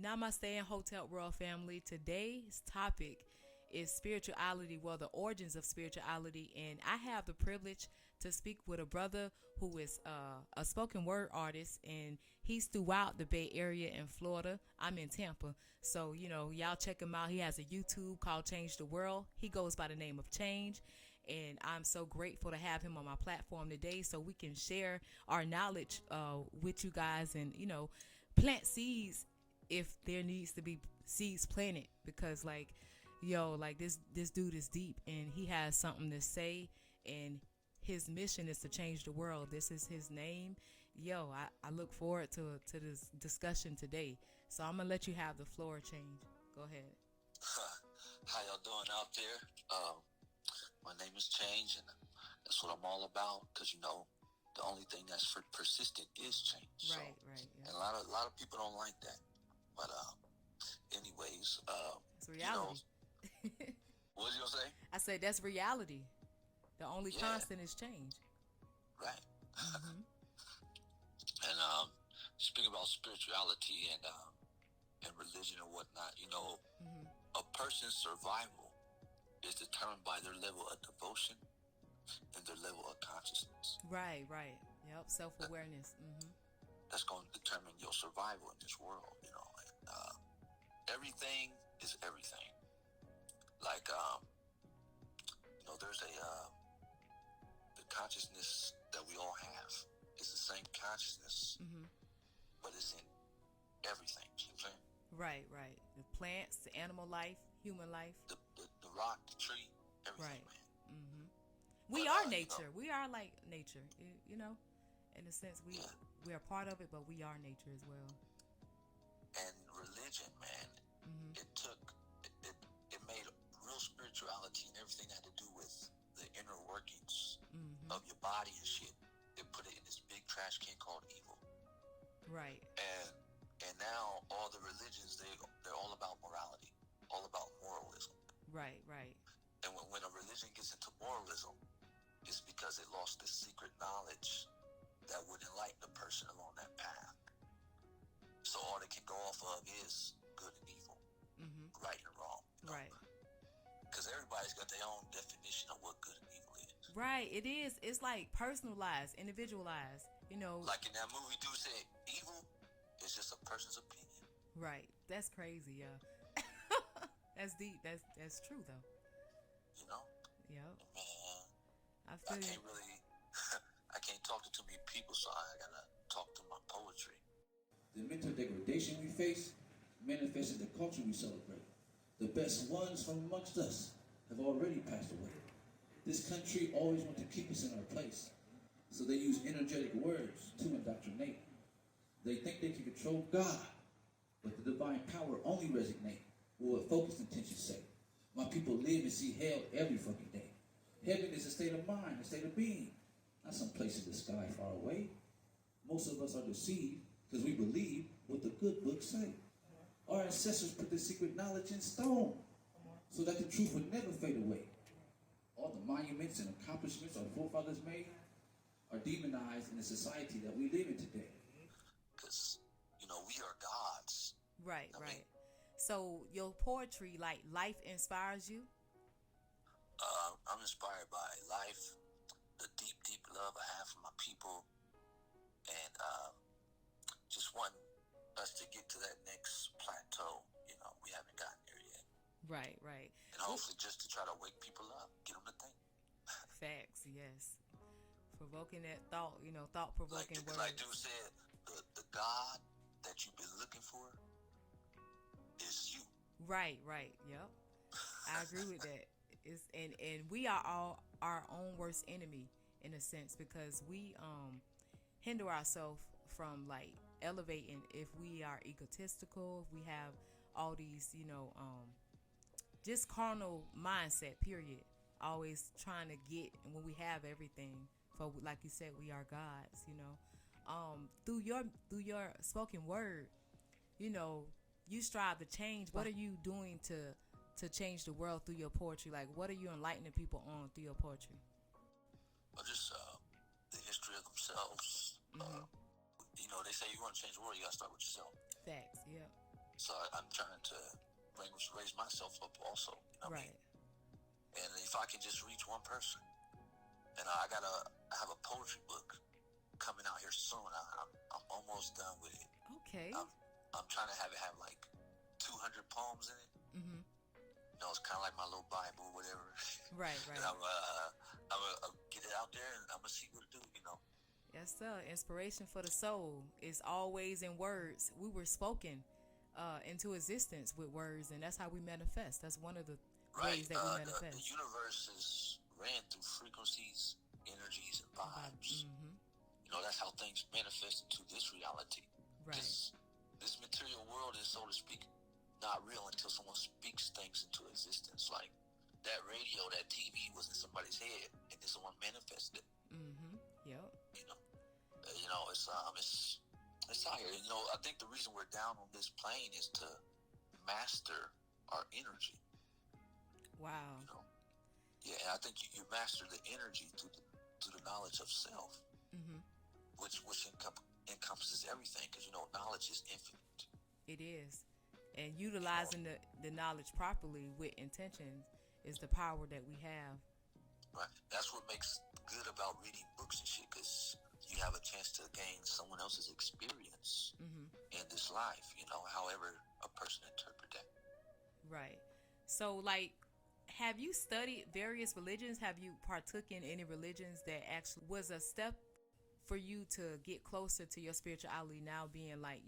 Namaste and Hotel World family. Today's topic is spirituality, well, the origins of spirituality. And I have the privilege to speak with a brother who is a spoken word artist, and he's throughout the Bay Area in Florida. I'm in Tampa. So, y'all check him out. He has a YouTube called Change the World. He goes by the name of Change. And I'm so grateful to have him on my platform today so we can share our knowledge with you guys and, plant seeds if there needs to be seeds planted, because this dude is deep and he has something to say, and his mission is to change the world. This is his name. I look forward to this discussion today. So I'm gonna let you have the floor. Change. Go ahead. How y'all doing out there? My name is Change, and that's what I'm all about. Because the only thing that's persistent is change. Right. Yeah. And a lot of people don't like that. But anyways, it's reality. What was you gonna say? I said that's reality. The only constant is change. Right. Mm-hmm. And speaking about spirituality and religion and whatnot, Mm-hmm. a person's survival is determined by their level of devotion and their level of consciousness. Right. Yep. Self-awareness. Mm-hmm. That's going to determine your survival in this world. And, everything is everything. Like, there's the consciousness that we all have is the same consciousness, Mm-hmm. but it's in everything. You know what I'm saying? Right. The plants, the animal life, human life. The rock, the tree, everything, Right. man. Mm-hmm. We But, are nature. We are like nature. In a sense, we are part of it, but we are nature as well. And religion, man, Mm-hmm. it made real spirituality and everything that had to do with the inner workings Mm-hmm. of your body and shit. They put it in this big trash can called evil. Right. And now all the religions, they're all about morality, all about moralism. Right. And when a religion gets into moralism, it's because it lost the secret knowledge that would enlighten a person along that path. So all they can go off of is good and evil, Mm-hmm. right and wrong. Right. Because everybody's got their own definition of what good and evil is. Right. It is. It's like personalized, individualized. Like in that movie, dude said evil is just a person's opinion. Right. That's crazy, yeah. That's deep. That's true though. Yep. Man, I feel can't really, I can't talk to too many people, so I gotta talk to my poetry. The mental degradation we face manifests in the culture we celebrate. The best ones from amongst us have already passed away. This country always wants to keep us in our place, so they use energetic words to indoctrinate. They think they can control God, but the divine power only resonates with what focused intentions say. My people live and see hell every fucking day. Heaven is a state of mind, a state of being, not some place in the sky far away. Most of us are deceived because we believe what the good books say. Our ancestors put this secret knowledge in stone so that the truth would never fade away. All the monuments and accomplishments our forefathers made are demonized in the society that we live in today. Because, we are gods. Right. I mean, So your poetry, like life, inspires you? I'm inspired by life, the deep, deep love I have for my people, and just want us to get to that next plateau. We haven't gotten there yet. Right. And hopefully just to try to wake people up, get them to think. Facts, yes. Provoking that thought, thought-provoking words. Like dude said, the God that you've been looking for is you. Right. Yep. I agree with that. And we are all our own worst enemy in a sense, because we hinder ourselves from like elevating if we are egotistical, if we have all these, just carnal mindset, period. Always trying to get, and when we have everything, for like you said, we are gods, through your spoken word, you strive to change. What are you doing to change the world through your poetry? Like, what are you enlightening people on through your poetry? Or just the history of themselves. Mm-hmm. They say you want to change the world, you got to start with yourself. Facts, yeah. So I'm trying to raise myself up also. You know what I Right. mean? And if I can just reach one person, and I have a poetry book coming out here soon. I'm almost done with it. Okay. I'm trying to have it have like 200 poems in it. Mm-hmm. You know, it's kind of like my little Bible, whatever. Right. Right. And I'm gonna get it out there, and I'm gonna see what it do. You know. Yes, sir. Inspiration for the soul is always in words. We were spoken into existence with words, and that's how we manifest. That's one of the Right. ways that we The manifest. universe is ran through frequencies, energies, and vibes. Mm-hmm. You know, that's how things manifest into this reality. Right. This material world is, so to speak, not real until someone speaks things into existence. Like that radio, that TV was in somebody's head, and then someone manifested it. Mm-hmm. Yep. It's out here. You know, I think the reason we're down on this plane is to master our energy. Wow. You know, yeah, and I think you master the energy through the knowledge of self, Mm-hmm. which encompasses everything, because you know knowledge is infinite. It is. And utilizing the knowledge properly with intentions is the power that we have. Right. That's what makes good about reading books and shit, because you have a chance to gain someone else's experience Mm-hmm. in this life. You know, however a person interpret that. Right. So, like, have you studied various religions? Have you partook in any religions that actually was a step for you to get closer to your spirituality now being like,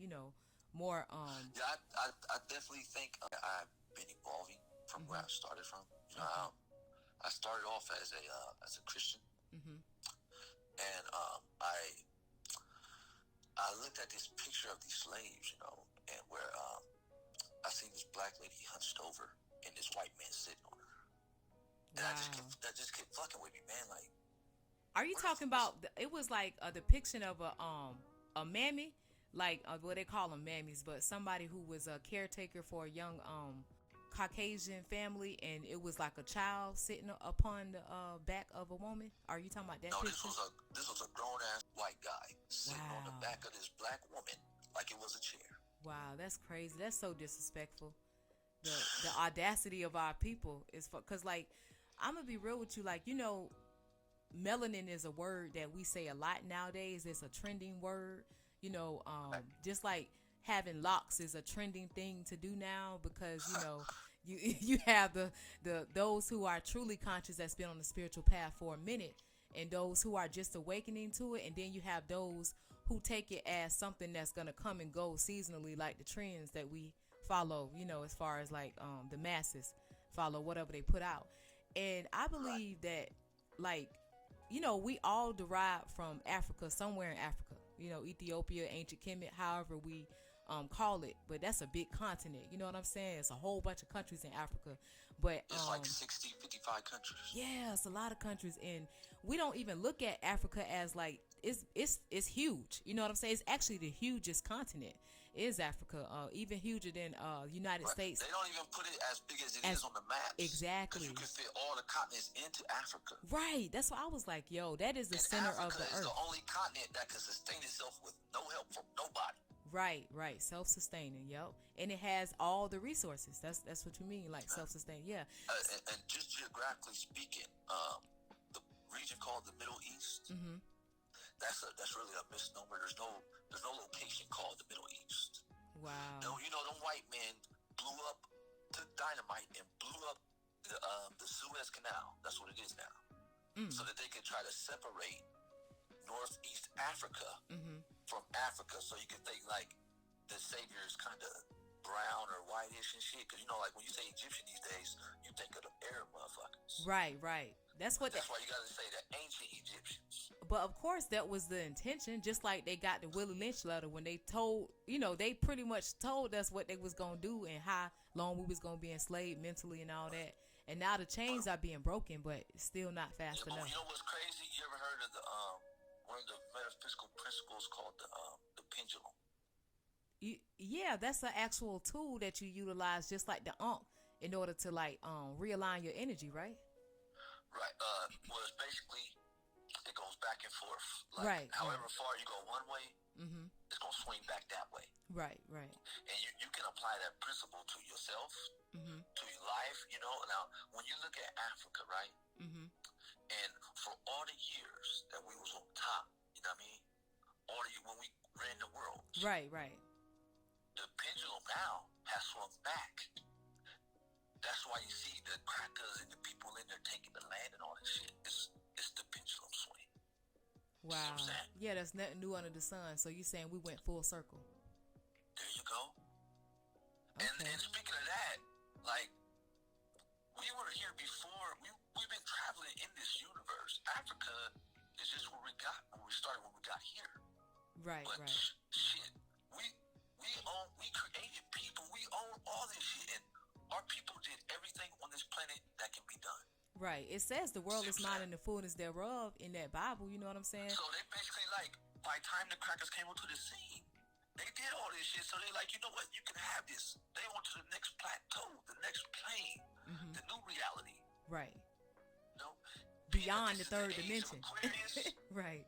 more Yeah, I definitely think I've been evolving from where I started from. You know, I started off as a Christian, Mm-hmm. and I looked at this picture of these slaves, you know, and where I seen this black lady hunched over, and this white man sitting on her, and Wow. that just kept fucking with me, man. Like, Are you talking about? It was like a depiction of a mammy, like what they call them mammies, but somebody who was a caretaker for a young Caucasian family, and it was like a child sitting upon the back of a woman. Are you talking about that no, picture? this was a grown ass white guy sitting on the Wow. back of this black woman like it was a chair. Wow, that's crazy. That's so disrespectful. The audacity of our people is because, like, I'm gonna be real with you, like, melanin is a word that we say a lot nowadays. It's a trending word. Just like having locks is a trending thing to do now, because you you have the those who are truly conscious that's been on the spiritual path for a minute, and those who are just awakening to it, and then you have those who take it as something that's gonna come and go seasonally, like the trends that we follow, as far as like the masses follow whatever they put out. And I believe that, like, we all derive from Africa, somewhere in Africa, Ethiopia, ancient Kemet, however we call it. But that's a big continent. You know what I'm saying? It's a whole bunch of countries in Africa. But It's like 60, 55 countries. yeah, it's a lot of countries. And we don't even look at Africa as like, it's huge. You know what I'm saying? It's actually the hugest continent is Africa, even huger than United States. They don't even put it as big as it is on the maps. Exactly. Because you can fit all the continents into Africa. Right. That's why I was like, yo, that is the center Africa of the is earth. the only continent that can sustain itself with no help from nobody. Right. Self-sustaining, yo. And it has all the resources. That's what you mean, like self-sustaining. Yeah. And just geographically speaking, the region called the Middle East, Mm-hmm. that's really a misnomer. There's no location called the Middle East. Wow. No, them white men blew up, took dynamite and blew up the Suez Canal. That's what it is now. So that they could try to separate Northeast Africa from Africa. So you can think like the savior is kind of brown or whitish and shit. Because like when you say Egyptian these days, you think of the Arab motherfuckers. Right. That's why you got to say the ancient Egyptians. But of course, that was the intention. Just like they got the Willie Lynch letter when they told, they pretty much told us what they was gonna do and how long we was gonna be enslaved mentally and all that. And now the chains are being broken, but it's still not fast But enough. you know what's crazy? You ever heard of the one of the metaphysical principles called the pendulum? Yeah, that's an actual tool that you utilize, just like the in order to like realign your energy, right? Right. Well, it's basically it goes back and forth. Like, Right. However far you go one way, it's going to swing back that way. Right. And you can apply that principle to yourself, to your life, Now, when you look at Africa, right? And for all the years that we was on top, you know what I mean? When we ran the world. Right. The pendulum now has swung back. That's why you see the crackers and the people in there taking the land and all that shit. It's the pendulum swing. Wow. See what I'm saying? Yeah, there's nothing new under the sun. So you saying we went full circle? There you go. Okay. And speaking of that, like, we were here before. We've been traveling in this universe. Africa is just where we started when we got here. Right. But shit, we created people. We own all this shit, and our people did everything on this planet that can be done. Right. It says the world is mine and the fullness thereof in that Bible. You know what I'm saying? So they basically, like, by the time the crackers came onto the scene, they did all this shit. So they like, you know what? You can have this. They went to the next plateau, the next plane, the new reality. Right. You know? Beyond the third age of dimension. Aquarius, Right.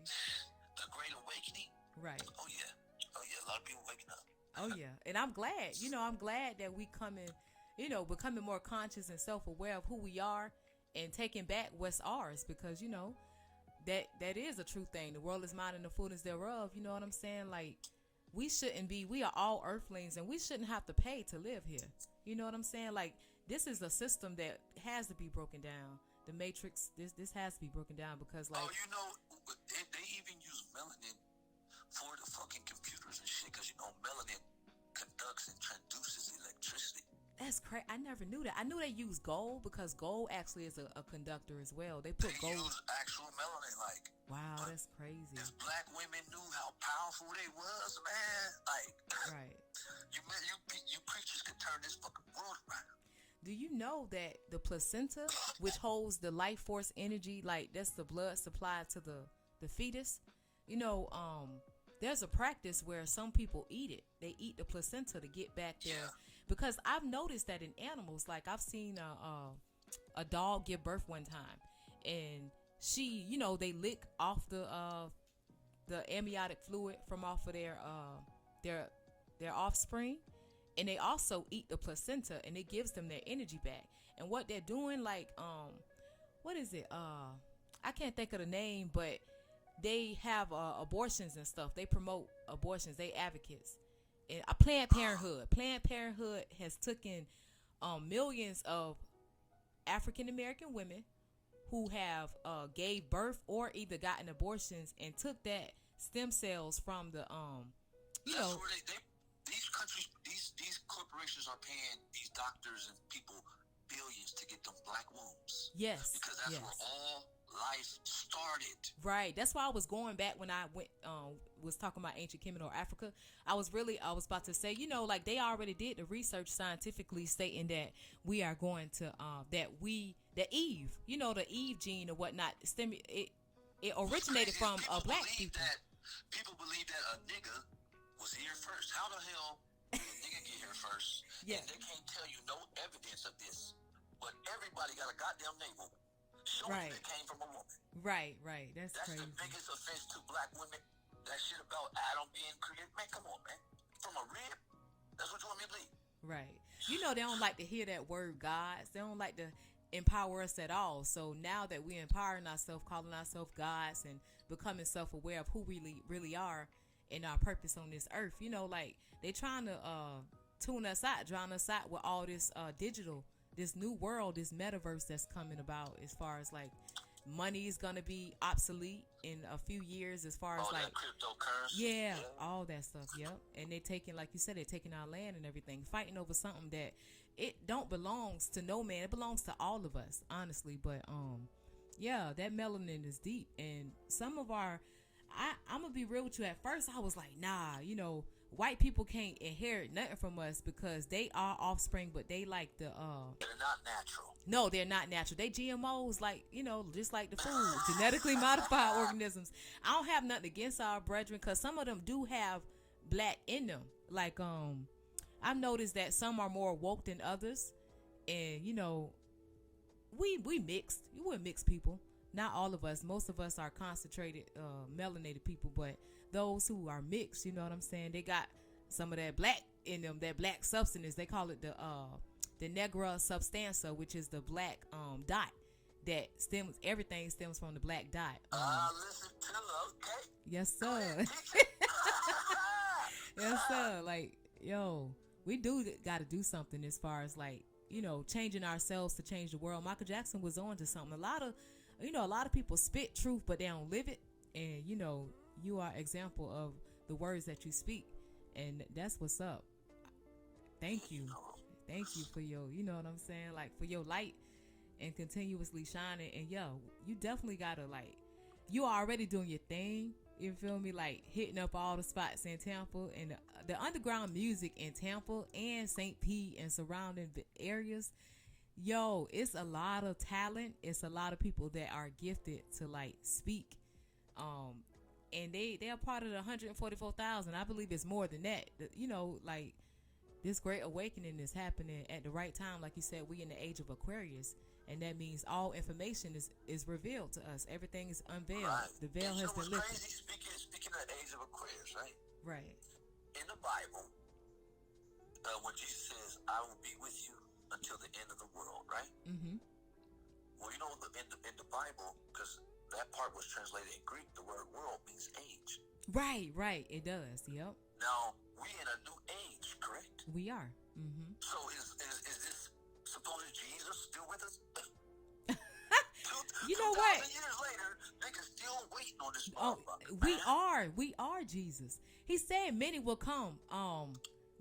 the Great Awakening. Right. Oh yeah. A lot of people waking up. Oh yeah. And I'm glad. I'm glad that we becoming more conscious and self-aware of who we are and taking back what's ours, because that is a true thing. The world is mine and the fullness thereof. You know what I'm saying? Like, we are all earthlings, and we shouldn't have to pay to live here. You know what I'm saying? Like, this is a system that has to be broken down. The Matrix, this has to be broken down, because, like, they even use melanin for the fucking computers and shit, because melanin conducts and transduces electricity. That's crazy. I never knew that. I knew they use gold, because gold actually is a conductor as well. They gold. Use actual melanin, like. Wow, that's crazy. If black women knew how powerful they was, man, like. Right. You preachers could turn this fucking world around. Do you know that the placenta, which holds the life force energy, like, that's the blood supply to the fetus, there's a practice where some people eat it. They eat the placenta to get back there. Yeah. Because I've noticed that in animals, like, I've seen a dog give birth one time, and she, they lick off the amniotic fluid from off of their offspring, and they also eat the placenta, and it gives them their energy back. And what they're doing, like, what is it? I can't think of the name, but they have abortions and stuff. They promote abortions. They advocates. And Planned Parenthood has taken millions of African American women who have gave birth or either gotten abortions, and took that stem cells from the That's where these countries, these corporations are paying these doctors and people billions to get them black wombs. Yes. Because that's where all life started. Right. That's why I was going back when I went was talking about ancient Kemet or Africa. I was about to say, like, they already did the research scientifically stating that we are going to the Eve, the Eve gene or whatnot, it originated from black people. People believe that a nigga was here first. How the hell did a nigga get here first? Yeah. And they can't tell you no evidence of this. But everybody got a goddamn navel showing it came from a woman. Right. That's crazy. The biggest offense to black women. That shit about Adam being created. Man, come on, man. From a rib? That's what you want me to believe. Right. They don't like to hear that word gods. They don't like to empower us at all. So now that we're empowering ourselves, calling ourselves gods, and becoming self-aware of who we really are and our purpose on this earth, like, they trying to tune us out, drown us out with all this digital, this new world, this metaverse that's coming about, as far as, like, money is going to be obsolete in a few years, as far as all like that cryptocurrency. Yeah, all that stuff. Yep. And they taking, like you said, they're taking our land and everything, fighting over something that it don't belongs to no man. It belongs to all of us, honestly. But yeah, that melanin is deep, and some of our, I'm gonna be real with you. At first, I was like, nah, white people can't inherit nothing from us because they are offspring, but they like the They're not natural. No, they're not natural. They GMOs, like, just like the food, genetically modified organisms. I don't have nothing against our brethren, because some of them do have black in them. Like, I've noticed that some are more woke than others, and we mixed. We're mixed people. Not all of us. Most of us are concentrated, melanated people, but those who are mixed, you know what I'm saying? They got some of that black in them, that black substance. They call it the negra substanza, which is the black dot that stems. Everything stems from the black dot. Listen to, okay. Yes, sir. Yes, sir. Like, yo, we do got to do something as far as like, changing ourselves to change the world. Michael Jackson was on to something. A lot of people spit truth, but they don't live it. And, you are example of the words that you speak. And that's what's up. Thank you. Thank you for your, you know what I'm saying? Like, for your light and continuously shining. And, you definitely got to, like, you are already doing your thing. You feel me? Like, hitting up all the spots in Tampa. And the underground music in Tampa and St. Pete and surrounding areas, it's a lot of talent. It's a lot of people that are gifted to, like, speak. And they're part of the 144,000. I believe it's more than that. Like, this great awakening is happening at the right time. Like you said, we in the age of Aquarius. And that means all information is revealed to us. Everything is unveiled. Right. The veil has been lifted. Crazy, speaking of the age of Aquarius, right? Right. In the Bible, when Jesus says, I will be with you until the end of the world, right? Mm-hmm. Well, in the Bible, because that part was translated in Greek, the word world means age. Right. It does. Yep. Now, we in a new age, correct? We are. Mm-hmm. So is this supposed Jesus still with us? You know what? 2,000 years later, niggas still waiting on this Oh, motherfucker. we are Jesus. He said many will come.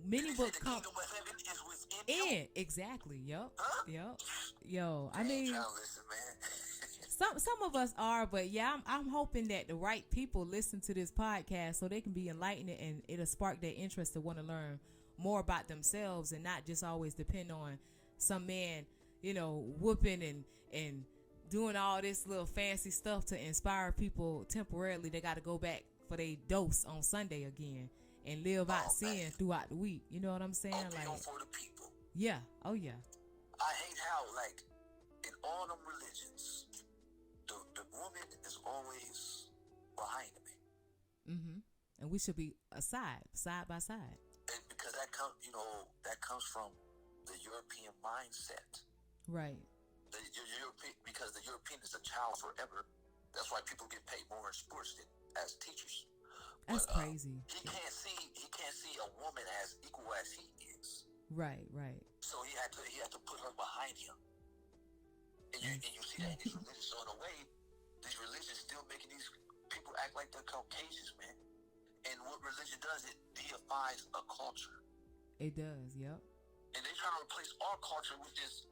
Many will come. The kingdom of heaven is within you. Exactly. Yep. Huh? Yep. Yo, I Man, mean, trying to listen, man. some of us are, but yeah, I'm hoping that the right people listen to this podcast so they can be enlightened and it'll spark their interest to want to learn more about themselves and not just always depend on some man, whooping and doing all this little fancy stuff to inspire people temporarily. They got to go back for their dose on Sunday again and live out sin throughout the week. You know what I'm saying? Like, like, for the people. Yeah. Oh yeah. I hate how, like, in all them religions, the woman is always behind the man. Mm-hmm. And we should be side by side. And because that comes from the European mindset. Right. Because the European is a child forever. That's why people get paid more in sports than as teachers. That's crazy. He can't see a woman as equal as he is. Right. So he had to put her behind him. And you see that in these religions. So in a way, these religions still making these people act like they're Caucasians, man. And what religion does, it deifies a culture. It does, yep. And they try to replace our culture with these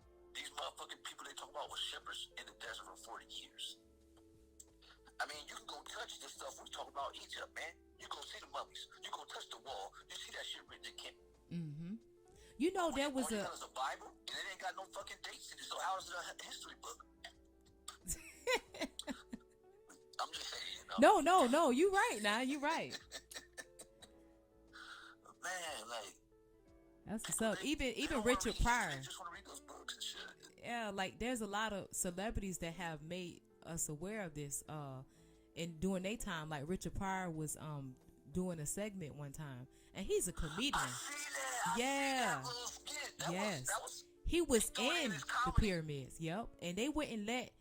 motherfucking people they talk about with shepherds in the desert for 40 years. I mean, you can go touch this stuff we talk about Egypt, man. You go see the mummies. You go touch the wall. You see that shit written in Kemet. Mm-hmm. You know, there was a Bible, and it ain't got no fucking dates in it. So how is it a history book? I'm just saying, No. You right now. You right. Man, like, that's what's up. Even Richard Pryor. They just want to read those books and shit. Yeah, like there's a lot of celebrities that have made us aware of this. And during their time, like Richard Pryor was doing a segment one time, and he's a comedian. I see that. He was in the pyramids. Yep, and they wouldn't let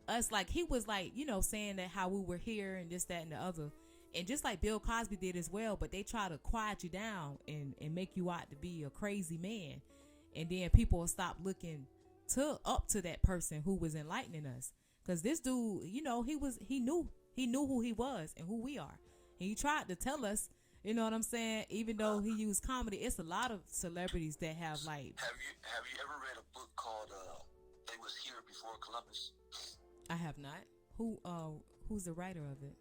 us, like, he was like, saying that how we were here and this, that, and the other. And just like Bill Cosby did as well, but they try to quiet you down and make you out to be a crazy man. And then people will stop looking up to that person who was enlightening us. Because this dude, he knew who he was and who we are. And he tried to tell us, you know what I'm saying? Even though he used comedy, it's a lot of celebrities that have like. Have you ever read a book called They Was Here Before Columbus? I have not. Who's the writer of it?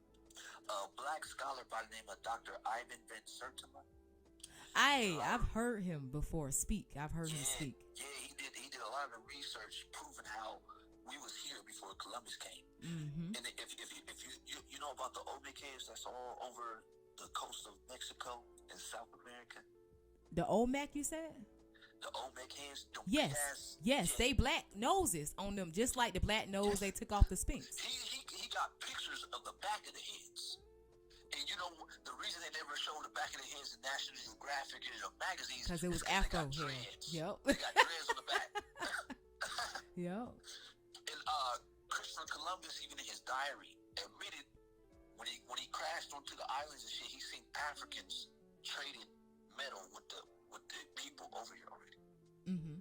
A black scholar by the name of Dr. Ivan Van Sertima. I've heard him before speak. I've heard him speak. Yeah, he did a lot of the research proving how we was here before Columbus came. Mm-hmm. And if you know about the Olmec caves that's all over the coast of Mexico and South America. The Olmec, you said? The Olmec caves. Yes, they black noses on them, just like the black nose they took off the Sphinx. He got pictures of the back of the heads. And you know, the reason they never showed the back of their heads in National Geographic and the magazines Because it was is Afro they got hair. dreads. Yep. They got dreads on the back. Yep. And Christopher Columbus, even in his diary, admitted when he crashed onto the islands and shit, he seen Africans trading metal with the people over here already. Mm-hmm.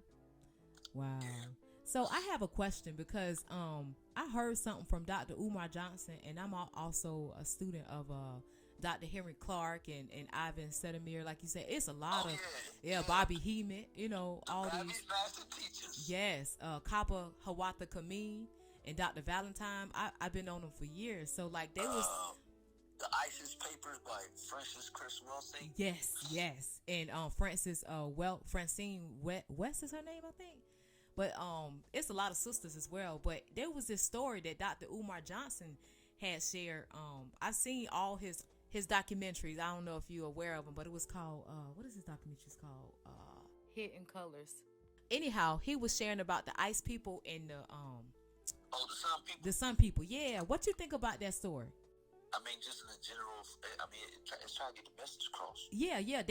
Wow. Yeah. So I have a question because I heard something from Dr. Umar Johnson, and I'm also a student of Dr. Henry Clark and Ivan Sedemir. Like you said, it's a lot of Bobby Hemon, you know, all these master teachers. Yes, Kaba Hawata Kamin and Dr. Valentine. I've been on them for years. So like they was the ISIS papers by Francis Chris Wilson. Yes. And Francine West is her name, I think. But it's a lot of sisters as well. But there was this story that Dr. Umar Johnson had shared. I've seen all his documentaries. I don't know if you're aware of them, but it was called what is his documentaries called? Hidden Colors. Anyhow, he was sharing about the ice people and the the sun people. The sun people. Yeah. What you think about that story? I mean, just in the general, it's trying to get the message across. Yeah.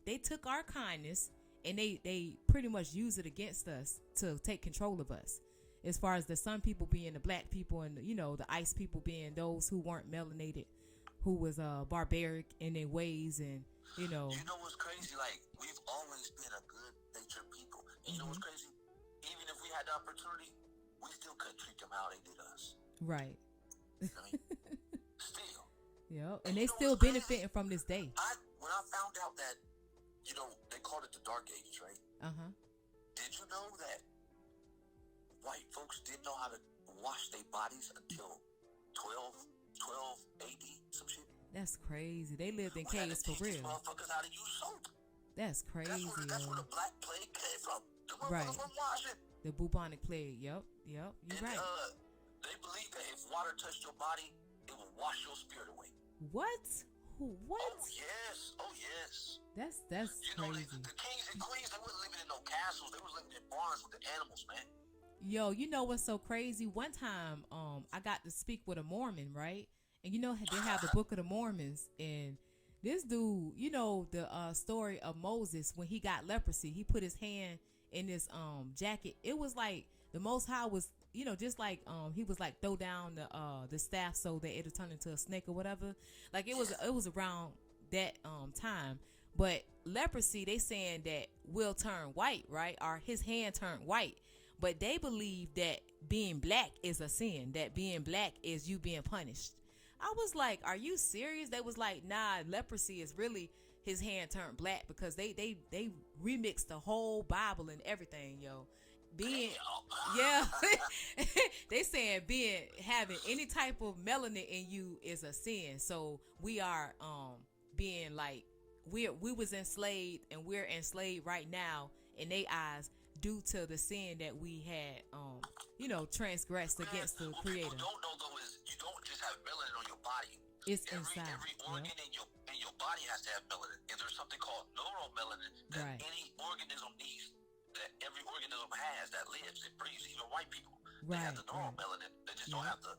They took our kindness and they pretty much use it against us to take control of us. As far as the sun people being the black people and, you know, the ice people being those who weren't melanated, who was barbaric in their ways, and, you know. You know what's crazy? Like, we've always been a good natured people. And you know what's crazy? Even if we had the opportunity, we still couldn't treat them how they did us. Right. I mean, still. Yeah. And they still benefiting from this day. When I found out that, you know, they called it the Dark Ages, right? Uh-huh. Did you know that white folks didn't know how to wash their bodies until 12 AD, some shit? That's crazy. They lived in caves for real. These motherfuckers how to use soap. That's crazy. That's where the Black Plague came from. The motherfuckers were washing. The bubonic plague. Yep. You're right. They believe that if water touched your body, it will wash your spirit away. What? What? Oh yes. That's you know, crazy. The kings and queens, they weren't living in no castles. They were living in barns with the animals, man. Yo, you know what's so crazy? One time, I got to speak with a Mormon, right? And you know they have the Book of the Mormons, and this dude, you know the story of Moses when he got leprosy. He put his hand in his jacket. It was like the Most High was, you know, just like he was like throw down the staff so that it'll turn into a snake or whatever. Like it was around that time. But leprosy, they saying that will turn white, right? Or his hand turned white. But they believe that being black is a sin, that being black is you being punished. I was like, are you serious? They was like, nah, leprosy is really his hand turned black, because they remixed the whole Bible and everything, yo. They saying having any type of melanin in you is a sin. So we are being like we was enslaved, and we're enslaved right now in their eyes due to the sin that we had transgressed against the Creator. What people don't know though is you don't just have melanin on your body. It's inside. Every organ in your body has to have melanin. And there's something called neuromelanin that any organism needs, that every organism has that lives and breathes. Even white people, they have the neuromelanin. They just don't have the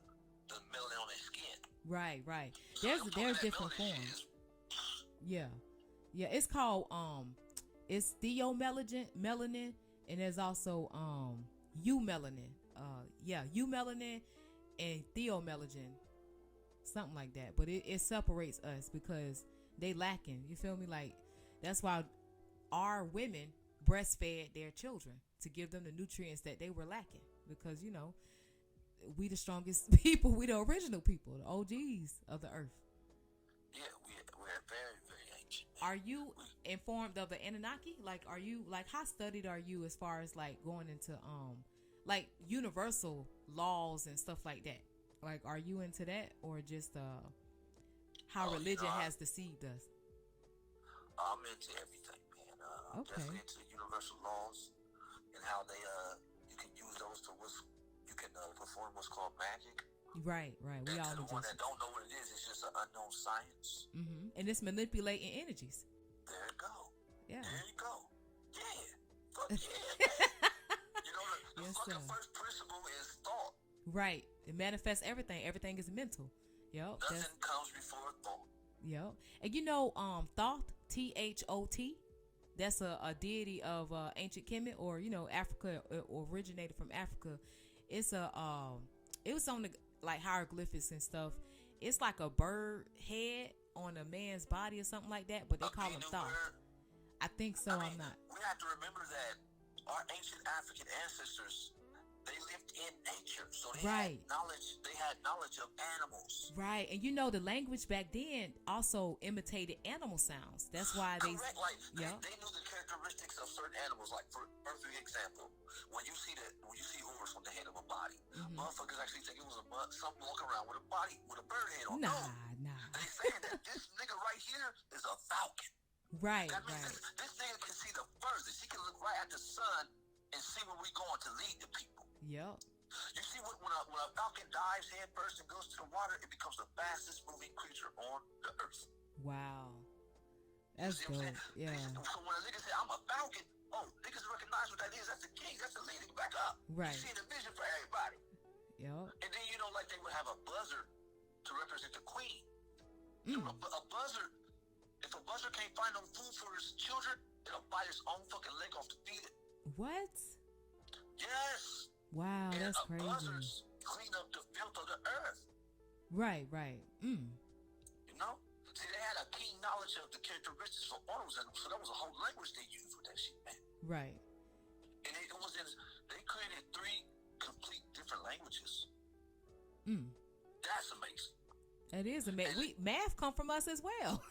melanin on their skin. Right. So there's different forms. Yeah. It's called it's theomelanin, and there's also eumelanin. Eumelanin and theomelanin, something like that. But it separates us because they lacking. You feel me? Like that's why our women breastfed their children to give them the nutrients that they were lacking, because we the strongest people. We the original people, the OGs of the earth. Yeah, we're very, very ancient. Are you informed of the Anunaki? Like, are you how studied are you as far as like going into like universal laws and stuff like that? Like, are you into that, or just how religion has deceived us? I'm into everything, man. I'm definitely into the universal laws and how they you can use those to perform what's called magic. Right. We all the one that don't know what it is, it's just an unknown science. Mm-hmm. And it's manipulating energies. There you go. Yeah. There you go. Yeah. Fuck yeah, man. The fucking first principle is thought. Right. It manifests everything. Everything is mental. Yep. Nothing comes before thought. Yep. And you know, Thoth, Thot. That's a deity of ancient Kemet, or Africa, originated from Africa. It's it was on the like hieroglyphics and stuff. It's like a bird head on a man's body or something like that, but they call him Thoth. I think so. I mean, I'm not. We have to remember that our ancient African ancestors, they lived in nature, so they Right. had knowledge. They had knowledge of animals. Right, and the language back then also imitated animal sounds. That's why they. Correct. Like Yeah. they knew the characteristics of certain animals. Like for perfect example, when you see horse on the head of a body, motherfuckers actually think it was something walking around with a body with a bird head on. Nah, No, nah. they saying that this nigga right here is a falcon. Right, That means right. this nigga can see the furthest. He can look right at the sun and see where we're going to lead the people. Yep. You see, when a falcon dives head first and goes to the water, it becomes the fastest moving creature on the earth. Wow. That's You see what I'm dope. saying? Yeah. So when a nigga say, I'm a falcon, niggas recognize what that is. That's the king. That's the leading back up. Right. You see the vision for everybody. Yep. And then, like they would have a buzzard to represent the queen. A buzzard, if a buzzard can't find no food for his children, it'll bite its own fucking leg off to feed it. What? Yes. Wow, And that's crazy. buzzards clean up the filth of the earth. Right, right. You know? See, they had a keen knowledge of the characteristics of animals, and so that was a whole language they used with that shit, man. Right. And they created 3 complete different languages. That's amazing. It is amazing. Math come from us as well.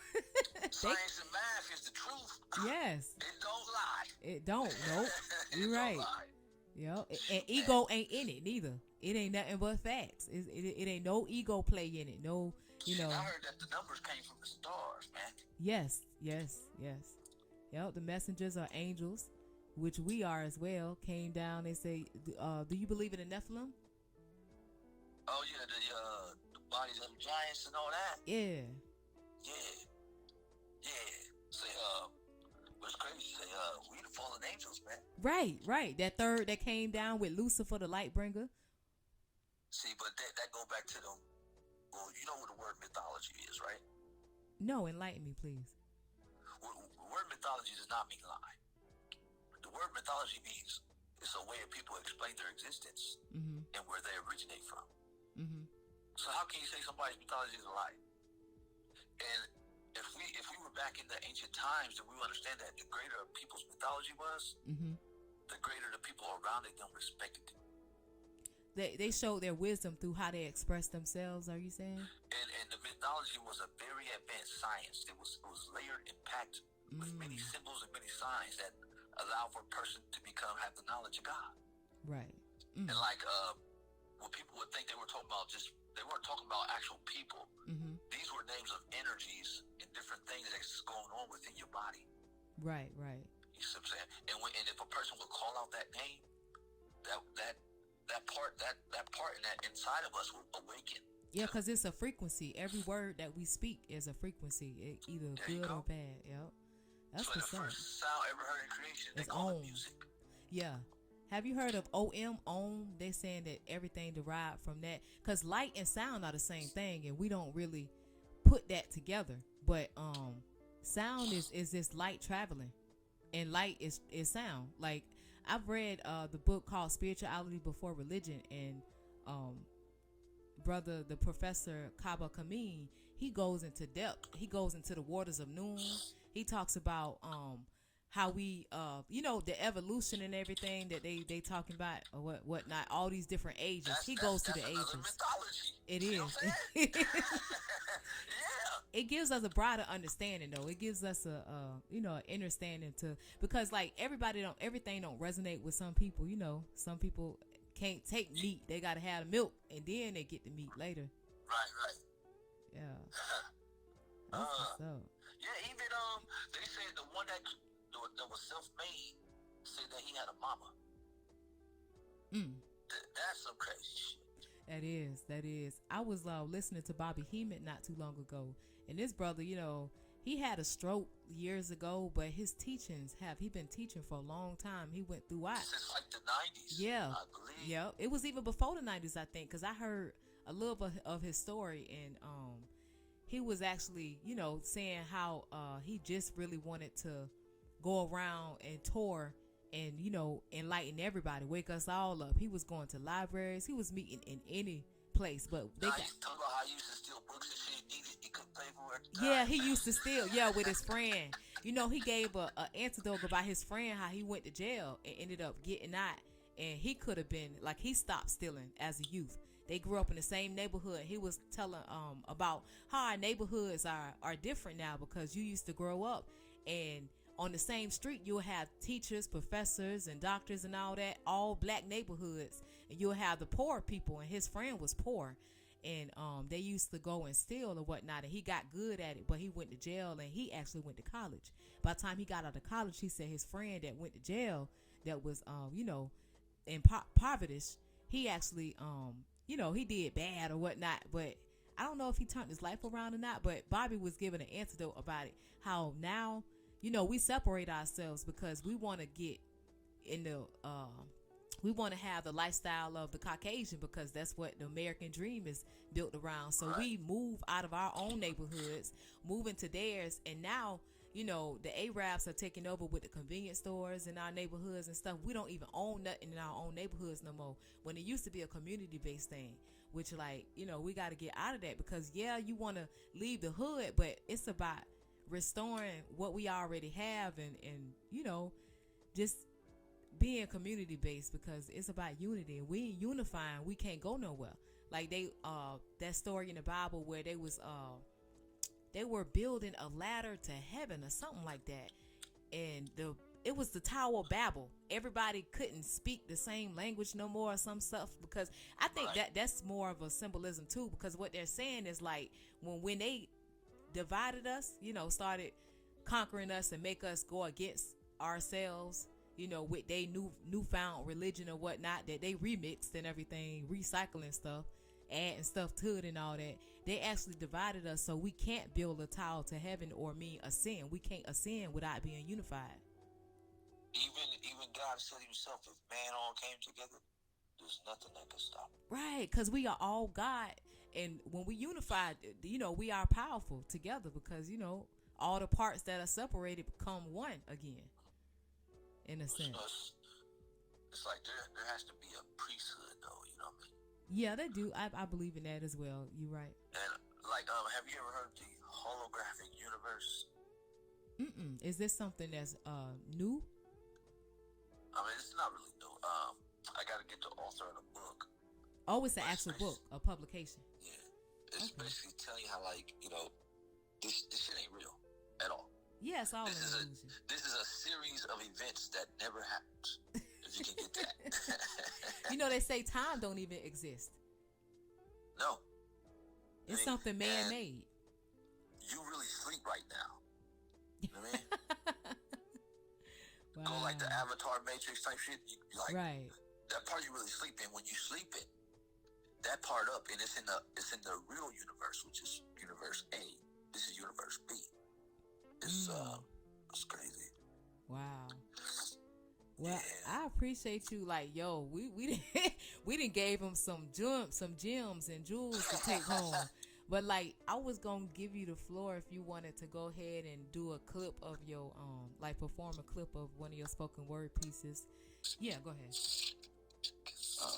Science and math is the truth. Yes. It don't lie. It don't. Nope. You're It right. don't lie. Yep. And ego ain't in it neither. It ain't nothing but facts. It ain't no ego play in it. No, Shit, I heard that the numbers came from the stars, man. Yes. Yep. The messengers are angels, which we are as well. Came down. They say, do you believe in the Nephilim? Oh yeah, the bodies of the giants and all that. Yeah. Say, what's crazy? Say, we the fallen angels, man. Right. That third that came down with Lucifer, the light bringer. See, but that go back to them. Well, you know what the word mythology is, right? No, enlighten me, please. The word mythology does not mean lie. The word mythology means it's a way of people explain their existence and where they originate from. So how can you say somebody's mythology is a lie? And if we were back in the ancient times, then we would understand that the greater a people's mythology was, the greater the people around them respected it. They showed their wisdom through how they express themselves. Are you saying? And the mythology was a very advanced science. It was layered and packed with many symbols and many signs that allow for a person to have the knowledge of God. Right. And like what people would think they were talking about, they weren't talking about actual people. These were names of energies and different things that's going on within your body. Right. You see what I'm saying? And if a person would call out that name, that part in that inside of us will awaken. Yeah, because it's a frequency. Every word that we speak is a frequency, either good or bad. Yep. That's so what's the up. first sound ever heard in creation, they It's call it Om. music. Yeah. Have you heard of Om? They're saying that everything derived from that. Because light and sound are the same thing, and we don't really put that together. But sound is this light traveling, and light is sound. Like, I've read the book called Spirituality Before Religion, and the professor Kaba Kamin, he goes into depth. He goes into the waters of Noon. He talks about how we the evolution and everything that they talking about, or whatnot, all these different ages. He goes to the ages. Mythology. It See is. what I'm saying? It gives us a broader understanding, though. It gives us an understanding because like everything don't resonate with some people. Some people can't take meat. They gotta have the milk and then they get the meat later. Right. Yeah. That's what's up. Yeah, even they said the one that was self-made said that he had a mama. That's some crazy shit. That is. I was listening to Bobby Hemond not too long ago, and this brother, he had a stroke years ago, but his teachings he been teaching for a long time. He went throughout. Since like the 90s. Yeah. I believe. Yeah. It was even before the 90s, I think, because I heard a little bit of his story, and he was actually, saying how he just really wanted to go around and tour and enlighten everybody, wake us all up. He was going to libraries, he was meeting in any place, but they Nah, got. he's talking about how he used to steal books and shit. He couldn't pay for it at the Yeah, time. he used to steal. Yeah, with his friend. He gave a antidote about his friend, how he went to jail and ended up getting out. And he could have been like, he stopped stealing as a youth. They grew up in the same neighborhood. He was telling about how our neighborhoods are different now, because you used to grow up and on the same street you'll have teachers, professors, and doctors and all that, all black neighborhoods, and you'll have the poor people. And his friend was poor, and they used to go and steal or whatnot, and he got good at it, but he went to jail, and he actually went to college. By the time he got out of college, he said his friend that went to jail, that was in poverty, he actually he did bad or whatnot, but I don't know if he turned his life around or not. But Bobby was given an antidote about it, how now we separate ourselves because we want to get in the we want to have the lifestyle of the Caucasian, because that's what the American dream is built around. So we move out of our own neighborhoods, move into theirs, and now the Arabs are taking over with the convenience stores in our neighborhoods and stuff. We don't even own nothing in our own neighborhoods no more, when it used to be a community-based thing, which, like, we got to get out of that, because you want to leave the hood, but it's about restoring what we already have, and just being community based, because it's about unity. And we ain't unifying, we can't go nowhere. Like that story in the Bible where they were building a ladder to heaven or something like that, and it was the Tower of Babel. Everybody couldn't speak the same language no more or some stuff, because I think that's more of a symbolism too, because what they're saying is like when they divided us, started conquering us and make us go against ourselves, with their newfound religion or whatnot that they remixed and everything, recycling stuff, adding stuff to it and all that. They actually divided us, so we can't build a tower to heaven or ascend. We can't ascend without being unified. Even God said himself, if man all came together, there's nothing that can stop it. Right, because we are all God, and when we unified, we are powerful together, because all the parts that are separated become one again. In a sense. It's like there has to be a priesthood, though. You know what I mean? Yeah, they do. I believe in that as well. You're right. And like, have you ever heard of the holographic universe? Is this something that's new? I mean, it's not really new. I got to get the author of the book. Oh, it's an actual book, a publication. Yeah, it's basically telling you how, like, this shit ain't real at all. Yeah, it's all an illusion. This is a series of events that never happened. If you can get that. They say time don't even exist. No. It's something man-made. You really sleep right now. You know what I mean? Wow. Go like the Avatar Matrix type shit. You like, right. That part you really sleep in. When you sleep in, that part up, and it's in the real universe, which is universe A. This is universe B. It's crazy. Wow. Well, I appreciate you. Like, yo, we didn't gave him some gems and jewels to take home. But like, I was gonna give you the floor if you wanted to go ahead and do a clip of your like perform a clip of one of your spoken word pieces. Yeah, go ahead. Well,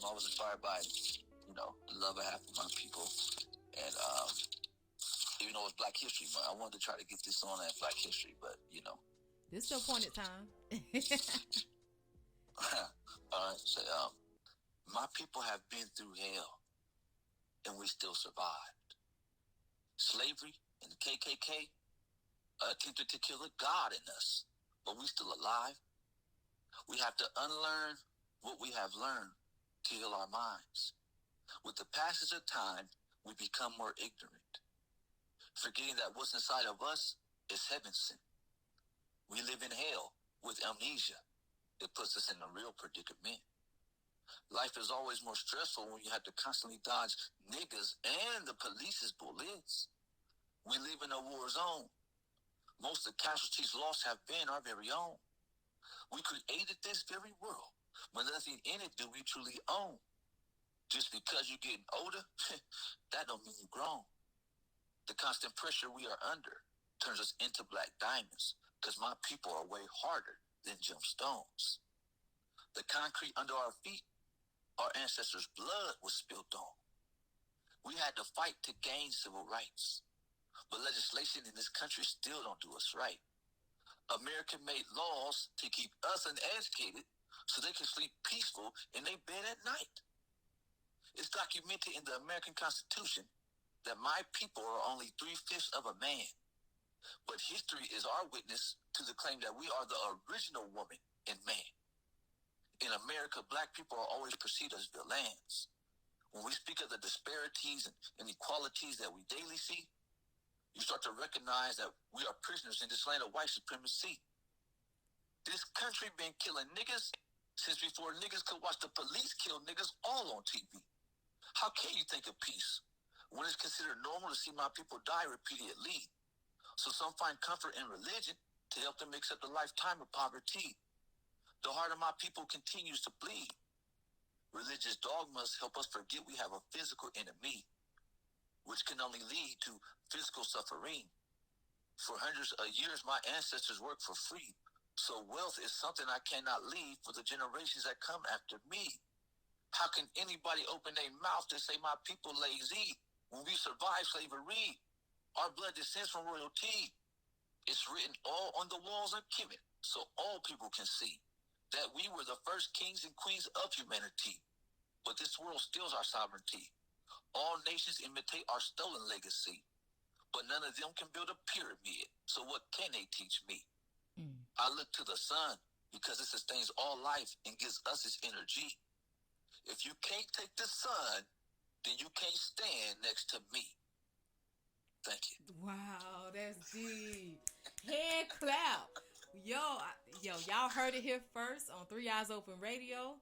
I was inspired by the love I have for my people, and even though it's Black History Month, I wanted to try to get this on at Black History, but this is the appointed time. All right, so my people have been through hell, and we still survived. Slavery and the KKK attempted to kill the God in us, but we still alive. We have to unlearn what we have learned to heal our minds. With the passage of time, we become more ignorant, forgetting that what's inside of us is heaven sent. We live in hell with amnesia. It puts us in a real predicament. Life is always more stressful when you have to constantly dodge niggas and the police's bullets. We live in a war zone. Most of the casualties lost have been our very own. We created this very world, but nothing in it do we truly own. Just because you're getting older, that don't mean you're grown. The constant pressure we are under turns us into black diamonds because my people are way harder than gemstones. The concrete under our feet, our ancestors' blood was spilled on. We had to fight to gain civil rights. But legislation in this country still don't do us right. America made laws to keep us uneducated so they can sleep peaceful in their bed at night. It's documented in the American Constitution that my people are only 3/5 of a man. But history is our witness to the claim that we are the original woman and man. In America, black people are always perceived as villains. When we speak of the disparities and inequalities that we daily see, you start to recognize that we are prisoners in this land of white supremacy. This country been killing niggas since before niggas could watch the police kill niggas all on TV. How can you think of peace when it's considered normal to see my people die repeatedly? So some find comfort in religion to help them accept a lifetime of poverty. The heart of my people continues to bleed. Religious dogmas help us forget we have a physical enemy, which can only lead to physical suffering. For hundreds of years, my ancestors worked for free, so wealth is something I cannot leave for the generations that come after me. How can anybody open their mouth to say my people lazy when we survived slavery? Our blood descends from royalty. It's written all on the walls of Kemet, so all people can see that we were the first kings and queens of humanity. But this world steals our sovereignty. All nations imitate our stolen legacy, but none of them can build a pyramid. So what can they teach me? I look to the sun because it sustains all life and gives us its energy. If you can't take the sun, then you can't stand next to me. Thank you. Wow, that's deep. Hand clap. Y'all heard it here first on Three Eyes Open Radio.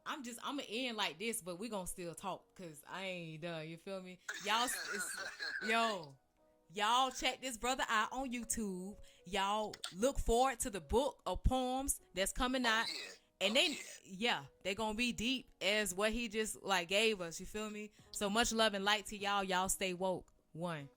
I'm gonna end like this, but we gonna still talk because I ain't done. You feel me? Y'all check this brother out on YouTube. Y'all look forward to the book of poems that's coming out. And they gonna be deep as what he just like gave us. You feel me? So much love and light to y'all. Y'all stay woke. One.